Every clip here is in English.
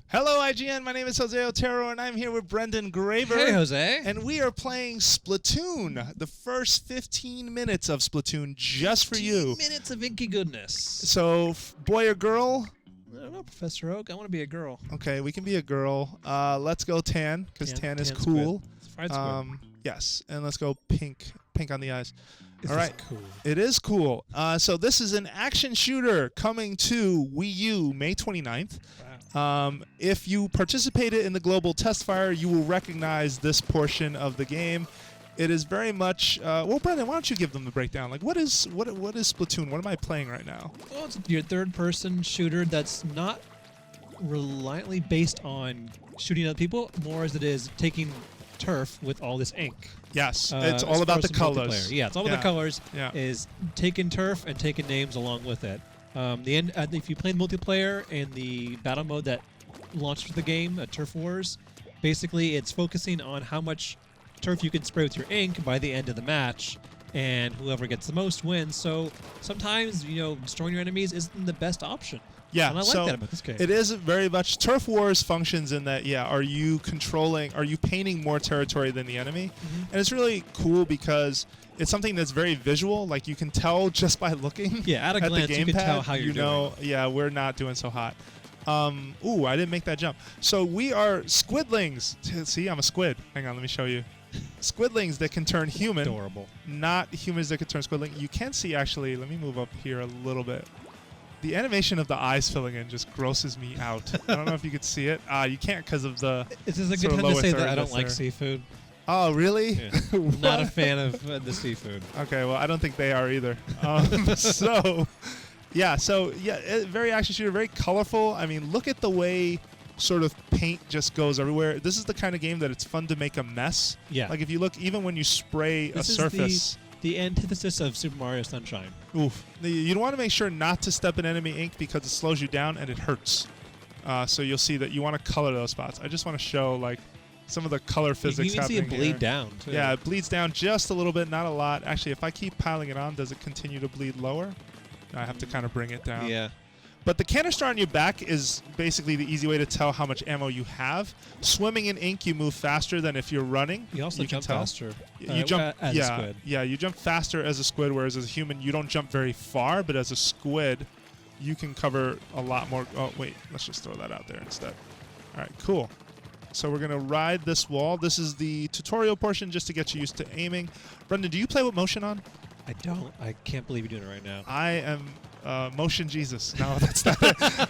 Hello, IGN. My name is Otero, and I'm here with Brendan Graeber. Hey, Jose. And we are playing Splatoon, the first 15 minutes of Splatoon, just for you. 15 minutes of inky goodness. So, boy or girl? I don't know, Professor Oak. I want to be a girl. Okay, we can be a girl. Let's go tan, because tan is Tan's cool. good. It's fried squid. Yes, and let's go pink on the eyes. This All right, is cool. it is cool. So this is an action shooter coming to Wii U May 29th. Wow. If you participated in the global test fire, you will recognize this portion of the game. It is very much. Well, Brendan, why don't you give them the breakdown? Like, what is Splatoon? What am I playing right now? Well, it's your third-person shooter that's not reliantly based on shooting other people, more as it is taking turf with all this ink. Yes, it's all about the colors. Yeah, it's all about the colors. Yeah. Is taking turf and taking names along with it. If you play multiplayer in the battle mode that launched the game, Turf Wars, basically it's focusing on how much turf you can spray with your ink by the end of the match, and whoever gets the most wins. So sometimes, destroying your enemies isn't the best option. Yeah, and I like so that about this game. It is very much Turf Wars functions in that. Yeah, are you painting more territory than the enemy? And it's really cool because it's something that's very visual. Like, you can tell just by looking. Yeah, at a glance, the gamepad, you can tell how you're doing. Yeah, we're not doing so hot. Ooh, I didn't make that jump. So we are squidlings. See, I'm a squid. Hang on, let me show you. Squidlings that can turn human. Adorable. Not humans that can turn squidling. You can see, actually, let me move up here a little bit. The animation of the eyes filling in just grosses me out. I don't know if you could see it. You can't because of the. This is a good time to say that I don't like seafood. Oh, really? Yeah. Not a fan of the seafood. Okay, well, I don't think they are either. Very action shooter, very colorful. I mean, look at the way sort of paint just goes everywhere. This is the kind of game that it's fun to make a mess. Yeah. Like, if you look, even when you spray a surface. The antithesis of Super Mario Sunshine. Oof. You want to make sure not to step in enemy ink because it slows you down and it hurts. So you'll see that you want to color those spots. I just want to show, like, some of the color physics happening. You can see it bleed here. down, too. Yeah, it bleeds down just a little bit, not a lot. Actually, if I keep piling it on, does it continue to bleed lower? I have to kind of bring it down. Yeah. But the canister on your back is basically the easy way to tell how much ammo you have. Swimming in ink, you move faster than if you're running. You also jump faster. You jump as a squid. Yeah, you jump faster as a squid, whereas as a human, you don't jump very far. But as a squid, you can cover a lot more. Oh, wait, let's just throw that out there instead. All right, cool. So we're going to ride this wall. This is the tutorial portion just to get you used to aiming. Brendan, do you play with motion on? I don't. I can't believe you're doing it right now. I am motion Jesus. No, that's not it.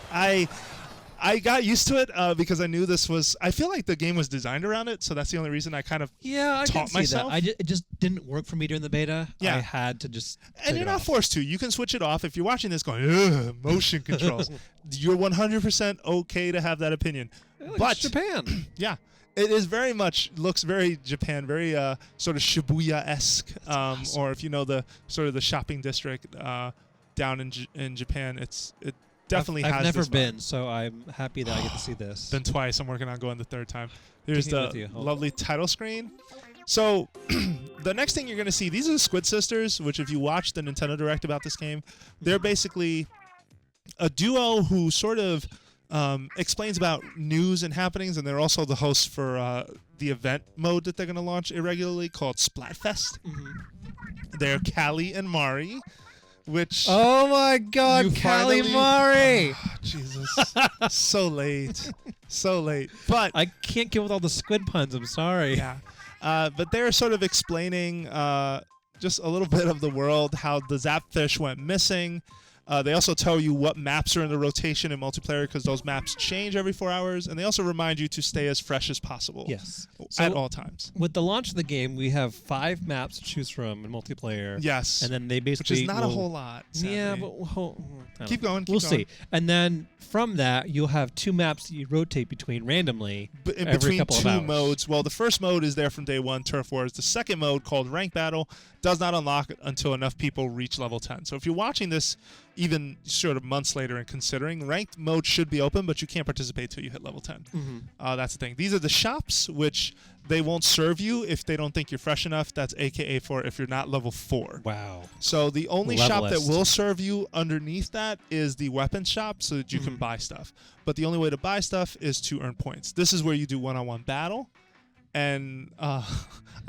I got used to it because I knew this was. I feel like the game was designed around it, so that's the only reason I kind of I taught can see myself. That. It just didn't work for me during the beta. Yeah. I had to just. And you're not forced to. You can switch it off if you're watching this going, ugh, motion controls. You're 100% okay to have that opinion. But it's Japan. Yeah. It is very much, looks very Japan, very sort of Shibuya-esque. Awesome. Or if you know the sort of the shopping district down in Japan, it definitely has. I've never this been, so I'm happy that I get to see this. Been twice. I'm working on going the third time. Here's Taking it with the you. lovely title screen. So the next thing you're going to see, these are the Squid Sisters, which if you watch the Nintendo Direct about this game, they're basically a duo who sort of explains about news and happenings, and they're also the hosts for the event mode that they're going to launch irregularly called Splatfest. They're Callie and Mari, which... Oh my God, Callie Mari! Oh, Jesus. So late. So late. But I can't get with all the squid puns, I'm sorry. Yeah. But they're sort of explaining just a little bit of the world, how the Zapfish went missing. They also tell you what maps are in the rotation in multiplayer because those maps change every 4 hours, and they also remind you to stay as fresh as possible. Yes. At all times. With the launch of the game, we have 5 maps to choose from in multiplayer. Yes. And then they basically... Which is not a whole lot, sadly. Yeah, but... Keep going. We'll see. And then from that, you'll have 2 maps that you rotate between randomly every couple of hours. Between 2 modes. Well, the first mode is there from day 1, Turf Wars. The second mode, called Rank Battle, does not unlock until enough people reach level 10. So if you're watching this even sort of months later and considering. Ranked mode should be open, but you can't participate till you hit level 10. That's the thing. These are the shops, which they won't serve you if they don't think you're fresh enough. That's AKA for if you're not level 4. Wow. So the only shop that Levelist. will serve you underneath that is the weapons shop so that you can buy stuff. But the only way to buy stuff is to earn points. This is where you do one-on-one battle. And I'll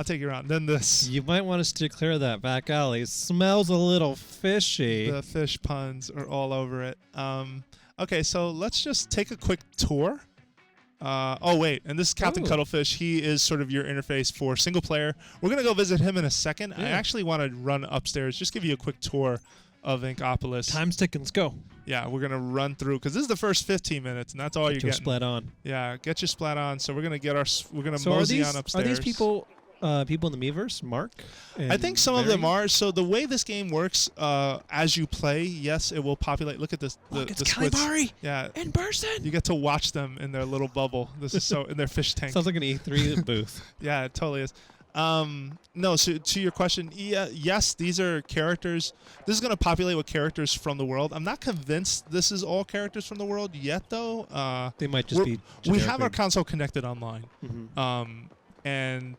take you around. Then this. You might want us to clear that back alley. It smells a little fishy. The fish puns are all over it. Okay, so let's just take a quick tour. Oh, wait. And this is Captain Ooh. Cuttlefish. He is sort of your interface for single player. We're going to go visit him in a second. I Yeah. actually want to run upstairs, just give you a quick tour of Inkopolis. Time's ticking. Let's go. Yeah, we're going to run through, because this is the first 15 minutes, and that's all you're Get your getting. splat on. Yeah, get your splat on. So we're going to get we're going to So are mosey these on upstairs. people in the Miiverse? Mark? I think some of them are. So the way this game works, as you play, yes, it will populate. Look at this. Look, it's the squids. Calamari Yeah. in person. You get to watch them in their little bubble. This is so in their fish tank. Sounds like an E3 booth. Yeah, it totally is. No, so to your question, yes, these are characters. This is going to populate with characters from the world. I'm not convinced this is all characters from the world yet, though. They might just be. We have our generically- console connected online. Mhm. And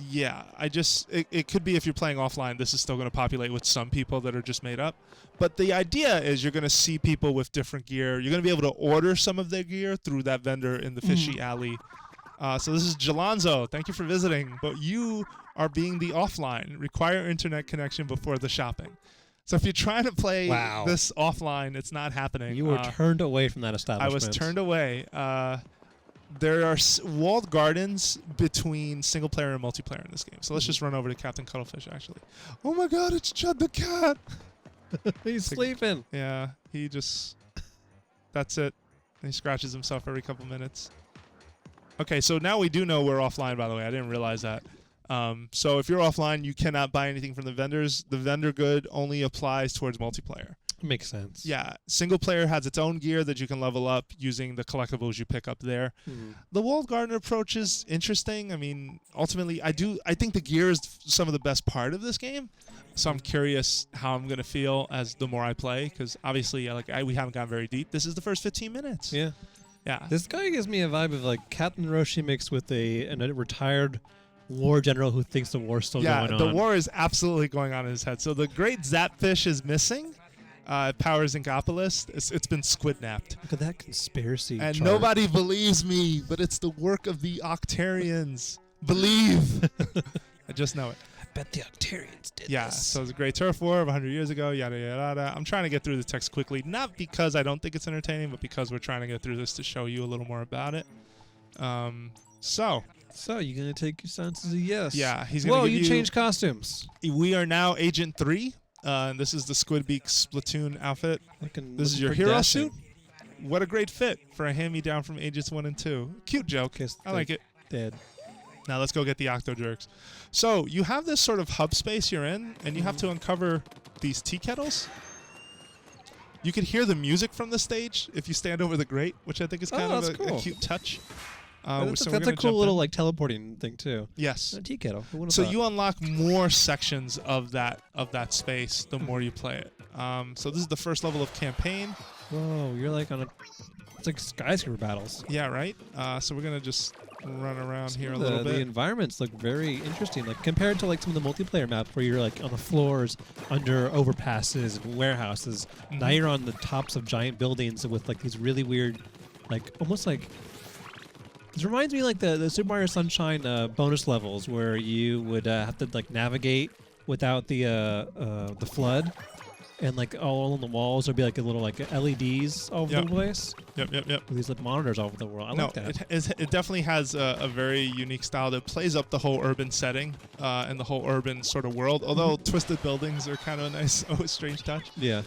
yeah, it could be if you're playing offline, this is still going to populate with some people that are just made up. But the idea is you're going to see people with different gear. You're going to be able to order some of their gear through that vendor in the fishy alley. So this is Jalonzo. Thank you for visiting. But you are being the offline. Require internet connection before the shopping. So if you're trying to play this offline, it's not happening. You were turned away from that I establishment. was turned away. There are walled gardens between single player and multiplayer in this game. So let's just run over to Captain Cuttlefish, actually. Oh my god, it's Chud the cat. He's sleeping. Yeah, he just... That's it. He scratches himself every couple minutes. Okay, so now we do know we're offline, by the way. I didn't realize that. So if you're offline, you cannot buy anything from the vendors. The vendor good only applies towards multiplayer. Makes sense. Yeah, single player has its own gear that you can level up using the collectibles you pick up there. The walled garden approach is interesting. I mean, ultimately, I think the gear is some of the best part of this game. So I'm curious how I'm gonna feel as the more I play, because obviously, we haven't gone very deep. This is the first 15 minutes. Yeah. Yeah. This guy gives me a vibe of like Captain Roshi mixed with a retired war general who thinks the war's still going on. Yeah, the war is absolutely going on in his head. So the great Zapfish is missing. It powers Inkopolis. It's been squid-napped. Look at that conspiracy And chart. nobody believes me, but it's the work of the Octarians. Believe. I just know it. I bet the Octarians did Yeah, this. so it's a great turf war of 100 years ago, yada, yada, yada. I'm trying to get through the text quickly, not because I don't think it's entertaining, but because we're trying to get through this to show you a little more about it. So you're going to take your stance as a yes. yeah, he's going Whoa, to give you changed costumes. We are now Agent 3. And this is the Squidbeak Splatoon outfit. This is your pretty hero dashing. suit. What a great fit for a hand-me-down from Agents 1 and 2. Cute joke. Kiss I like it. Dead. Now let's go get the Octo Jerks. So you have this sort of hub space you're in, and you have to uncover these tea kettles. You can hear the music from the stage if you stand over the grate, which I think is kind of that's a cool. cute touch. That's so a we're gonna cool jump little in. like teleporting thing too. Yes. A tea kettle. Who would've So thought? you unlock more sections of that space the more you play it. So this is the first level of campaign. Whoa, you're like on a. It's like skyscraper battles. Yeah, right. So we're gonna just run around here a The little bit. environments look very interesting, like compared to like some of the multiplayer maps where you're like on the floors under overpasses and warehouses. Now you're on the tops of giant buildings with like these really weird, like almost like. This reminds me like the Super Mario Sunshine bonus levels where you would have to like navigate without the flood, and like all along the walls there'd be like a little like LEDs all over Yep. the place. Yep. With these like monitors all over the world. I No, like that. it definitely has a very unique style that plays up the whole urban setting and the whole urban sort of world. Although twisted buildings are kind of a nice, strange touch. Yeah.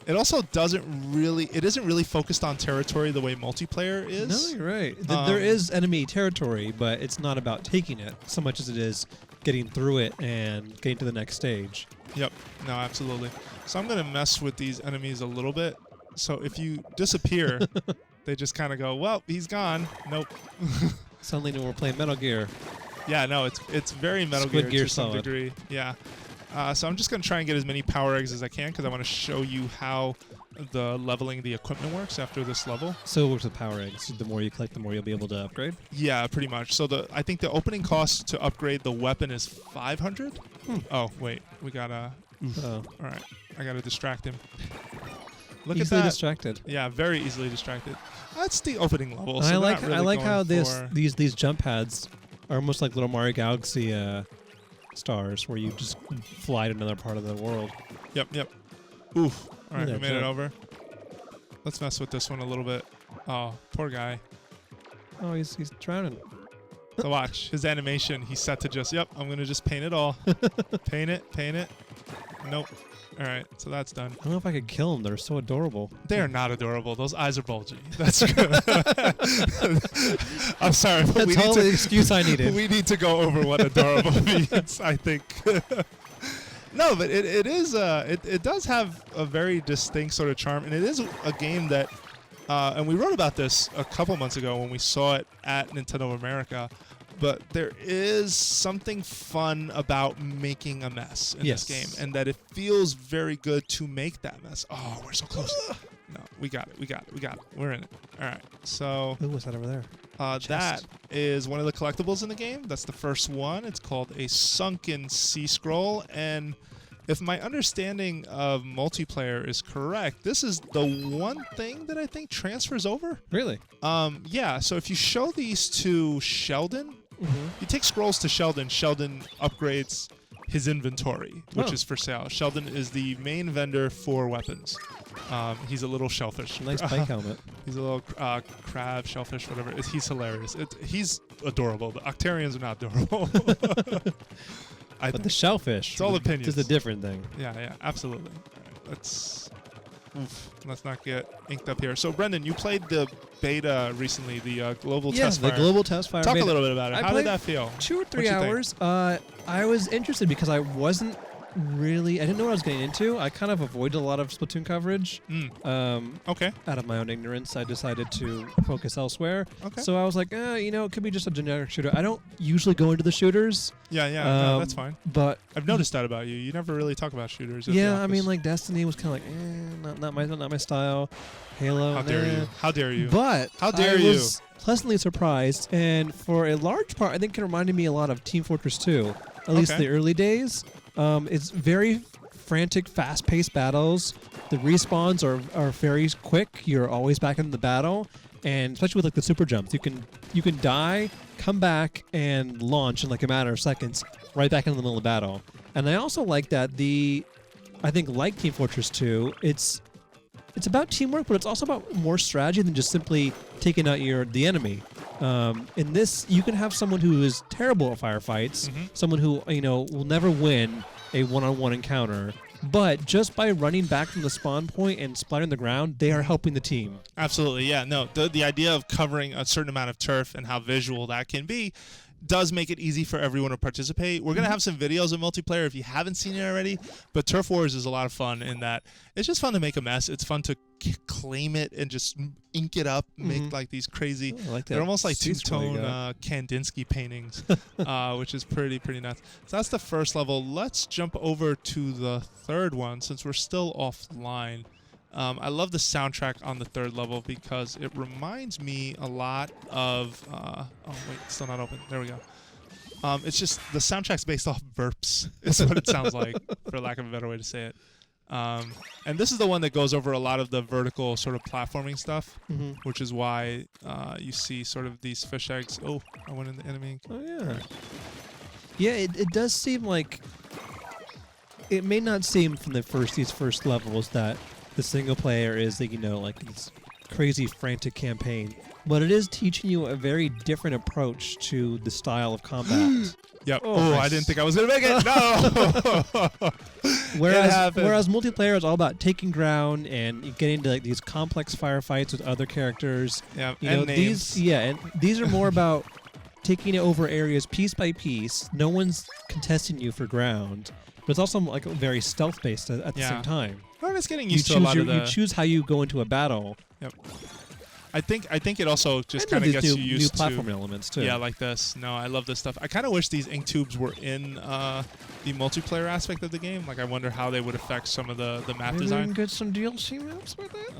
It also it isn't really focused on territory the way multiplayer is. No, you're right. There is enemy territory, but it's not about taking it so much as it is getting through it and getting to the next stage. Yep. No, absolutely. So I'm gonna mess with these enemies a little bit. So if you disappear, they just kind of go, well, he's gone. Nope. Suddenly we're playing Metal Gear. Yeah, no, it's very Metal Squid Gear Gear to some Solid. degree. Yeah. So I'm just going to try and get as many power eggs as I can because I want to show you how the leveling the equipment works after this level. So it works with power eggs. The more you collect, the more you'll be able to upgrade? Yeah, pretty much. So I think the opening cost to upgrade the weapon is 500. Oh, wait. We got to... Oh. All right. I got to distract him. Look Easily at that. distracted. Yeah, very easily distracted. That's the opening level. And So I like how these jump pads are almost like little Mario Galaxy stars where you just fly to another part of the world. Yep. Oof. All right, we made it jump. over. Let's mess with this one a little bit. Oh, poor guy. Oh, he's drowning. So watch his animation. He's set to just, yep, I'm going to just paint it all. Paint it. Nope. All right, so that's done. I don't know if I could kill them. They're so adorable. They are not adorable. Those eyes are bulgy. That's good. I'm sorry, but That's all the excuse I needed. We need to go over what adorable means, I think. No, but it is. It does have a very distinct sort of charm, and it is a game that. And we wrote about this a couple months ago when we saw it at Nintendo of America. But there is something fun about making a mess in this game, and that it feels very good to make that mess. Oh, we're so close. No, we got it. We're in it. All right. So what's that over there? that is one of the collectibles in the game. That's the first one. It's called a Sunken Sea Scroll. And if my understanding of multiplayer is correct, this is the one thing that I think transfers over. Really? Yeah. So if you show these to Sheldon, you take scrolls to Sheldon. Sheldon upgrades his inventory, which is for sale. Sheldon is the main vendor for weapons. He's a little shellfish. Nice bike helmet. He's a little crab, shellfish, whatever. He's hilarious. He's adorable. The Octarians are not adorable. But the shellfish. It's all opinions. It's a different thing. Yeah, absolutely. All right, let's not get inked up here. So, Brendan, you played the beta recently, the global test fire. Yeah, the global test fire. Talk a little bit about it. How did that feel? 2 or 3 hours. I was interested because I didn't know what I was getting into. I kind of avoided a lot of Splatoon coverage. Okay. Out of my own ignorance, I decided to focus elsewhere. Okay. So I was like, it could be just a generic shooter. I don't usually go into the shooters. Yeah, no, that's fine. But I've noticed that about you. You never really talk about shooters. Yeah, I mean, like Destiny was kind of like, not my style. Halo. How dare you? How dare you? But how dare I you? was pleasantly surprised, and for a large part, I think it reminded me a lot of Team Fortress 2. At least the early days. It's very frantic, fast-paced battles. The respawns are very quick. You're always back in the battle, and especially with like the super jumps, you can die, come back, and launch in like a matter of seconds, right back in the middle of the battle. And I also like that I think like Team Fortress 2, it's about teamwork, but it's also about more strategy than just simply taking out the enemy. In this, you can have someone who is terrible at firefights, someone who will never win a one-on-one encounter, but just by running back from the spawn point and splattering the ground, they are helping the team. Absolutely, yeah. No, the idea of covering a certain amount of turf and how visual that can be does make it easy for everyone to participate. We're going to have some videos of multiplayer if you haven't seen it already, but Turf Wars is a lot of fun in that it's just fun to make a mess. It's fun to claim it and just ink it up, make like these crazy, they're almost like two-tone Kandinsky paintings, which is pretty nuts. So that's the first level. Let's jump over to the third one since we're still offline. I love the soundtrack on the third level because it reminds me a lot of... oh, wait, it's still not open. There we go. It's just the soundtrack's based off burps. Is what it sounds like, for lack of a better way to say it. And this is the one that goes over a lot of the vertical sort of platforming stuff, which is why you see sort of these fish eggs. Oh, I went in the enemy. Oh, yeah. Yeah, it does seem like... It may not seem from these first levels that the single player is, like this crazy frantic campaign, but it is teaching you a very different approach to the style of combat. Yep. Oh, I didn't think I was gonna make it. No. whereas multiplayer is all about taking ground and getting into like these complex firefights with other characters. Yeah. And names. These are more about taking over areas piece by piece. No one's contesting you for ground, but it's also like very stealth based at the same time. I'm just getting used to a lot of the... You choose how you go into a battle. Yep. I think it also just And kind of these gets new, you used new platform elements too. Yeah, like this. No, I love this stuff. I kind of wish these ink tubes were in the multiplayer aspect of the game. Like, I wonder how they would affect some of the map Maybe we design. can get some DLC maps with it.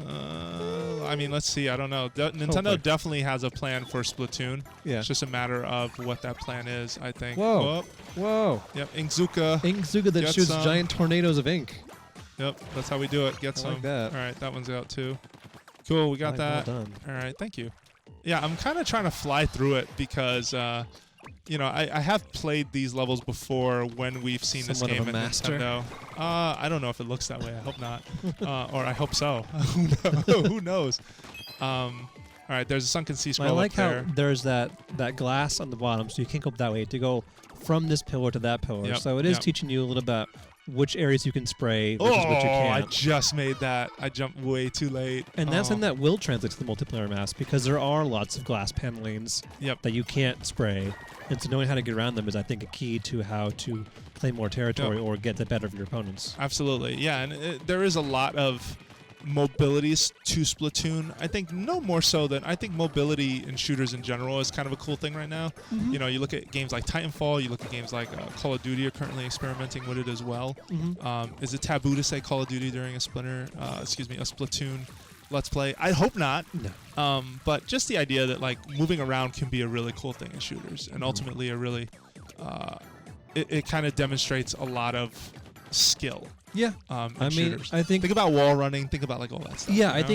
I mean, let's see. I don't know. Nintendo Hopefully. definitely has a plan for Splatoon. Yeah. It's just a matter of what that plan is, I think. Whoa. Whoa. Yep, Inkzuka. Inkzuka that Get shoots some. giant tornadoes of ink. Yep, that's how we do it. Get I some. like that. All right, that one's out too. Cool, we got Like, that. well done. All right, thank you. Yeah, I'm kind of trying to fly through it because, you know, I have played these levels before when we've seen Somewhat this of game a at master. Nintendo. I don't know if it looks that way. I hope not. Or I hope so. Who knows? All right, there's a sunken sea scroll I like up there. how there's that glass on the bottom, so you can't go up that way. To go from this pillar to that pillar. Yep, So it is yep. teaching you a little about which areas you can spray versus Oh, which you I can't. just made that. I jumped way too late. And that's Oh. something that will translate to the multiplayer maps because there are lots of glass panelings Yep. that you can't spray. And so knowing how to get around them is, I think, a key to how to claim more territory or get the better of your opponents. Absolutely, yeah, and there is a lot of mobilities to Splatoon. I think no more so than I think mobility in shooters in general is kind of a cool thing right now. Mm-hmm. You know, you look at games like Titanfall, you look at games like Call of Duty are currently experimenting with it as well. Mm-hmm. Is it taboo to say Call of Duty during a Splatoon Let's Play? I hope not. No. But just the idea that like moving around can be a really cool thing in shooters, and Mm-hmm. ultimately a really, it kind of demonstrates a lot of skill. Yeah. In I mean, shooters. I think. Think about wall running. Think about like all that stuff. Yeah, you I know?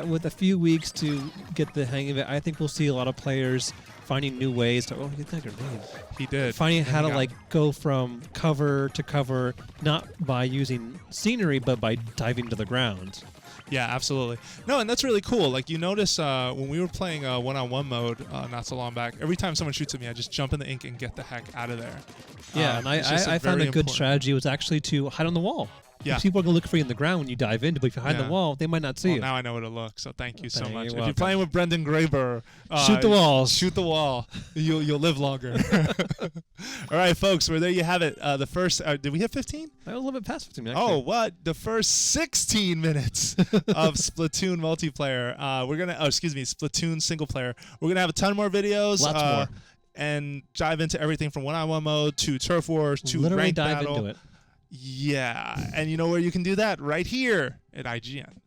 think with a few weeks to get the hang of it, I think we'll see a lot of players finding new ways to. Oh, get that grenade. he did. Finding And how he to got- like go from cover to cover, not by using scenery, but by diving to the ground. Yeah, absolutely. No, and that's really cool. Like you notice when we were playing one-on-one mode not so long back, every time someone shoots at me, I just jump in the ink and get the heck out of there. Yeah, and it's just I found very a good important- strategy was actually to hide on the wall. Yeah. Because people are going to look for you in the ground when you dive in, but if you hide in Yeah. the wall, they might not see Well, you. now I know what it looks. So thank you so Thank much. you, If you're welcome. playing with Brendan Graeber, Shoot the walls. Shoot the wall. You'll live longer. All right, folks. Well, there you have it. The first. Did we hit 15? I was a little bit past 15 minutes. Oh, what? The first 16 minutes of Splatoon multiplayer. We're gonna. Oh, excuse me. Splatoon single player. We're gonna have a ton more videos. Lots more. And dive into everything from one-on-one mode to turf wars to Literally ranked dive battle. into it. Yeah, and you know where you can do that? Right here at IGN.